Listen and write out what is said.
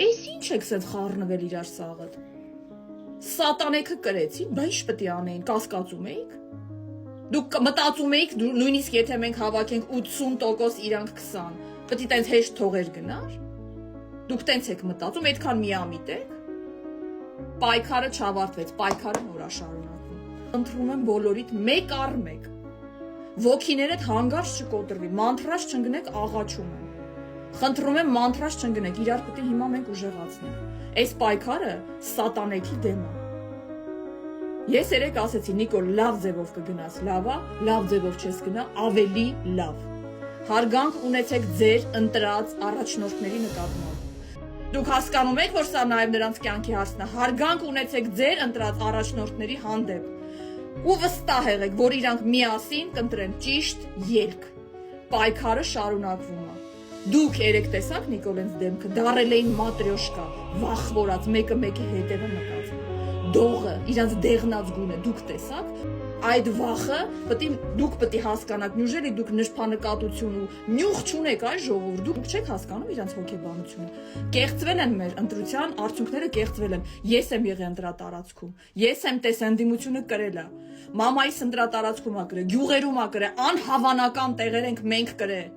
Էս ինչ եք սենց խառնվել իրար սաղըտ։ Սատանեքը կրեցին, բա ինչ պետք է անեին, կասկածում էիք։ Դուք մտածում էիք, նույնիսկ եթե մենք հավաքենք 80% իրանք 20, պետք է տենց հեշտ թողեր գնար։ Դուք տենց եք մտածում, այդքան միամիտ եք։ Պայքարը չավարտվեց, պայքարը նոր է շարունակվում։ Ընտրում եմ բոլորիդ մեկ առ մեկ։ Ոգիներդ հանգարց չկոտրվի, մանթրաշ չընկնեք, աղաչում եմ։ Խնդրում եմ մանթրաշ չընկնեք, իրար պետք է հիմա մենք ուժեղացնենք։ Այս պայքարը սատանեքի դեմ է։ Ես երեք ասեցի, Նիկոլ, լավ ձևով կգնաս, լավա, լավ ձևով չես գնա, ավելի լավ։ Հարգանք ունեցեք ձեր ընտրած առաջնորդների նկատմամբ։ Դուք հասկանում եք, որ սա նաև նրանց կյանքի հարցն է, հարգանք ունեցեք ձեր ընտրած առաջնորդների հանդեպ։ Ու վստահ եղեք, որ իրանք միասին կընտրեն ճիշտ ելք։ Պայքարը շարունակվում է։ Դուք երեք տեսաք Նիկոլենց դեմքը, դարել էին մատրյոշկա, վախվորած, մեկը մեկի հետևը մտած։ Դողը, իրանց դեղնած գունը դուք տեսաք, այդ վախը դուք պետք է հասկանաք, նյուժելի դուք նշփանկատություն ու նյուխ չունեք այ ժողովուրդ, դուք չեք հասկանում իրանց հոգեբանությունը։ Կեղծվել են մեր ընտրության արդյունքները, կեղծվել են։ Ես եմ եղել ընտրատարածքում, ես եմ տեսանդիմությունը կրել է։ Մամայիս ընտրատարածքում ա կրել, գյուղերում ա կրել, անհավանական տեղեր ենք մենք կրել։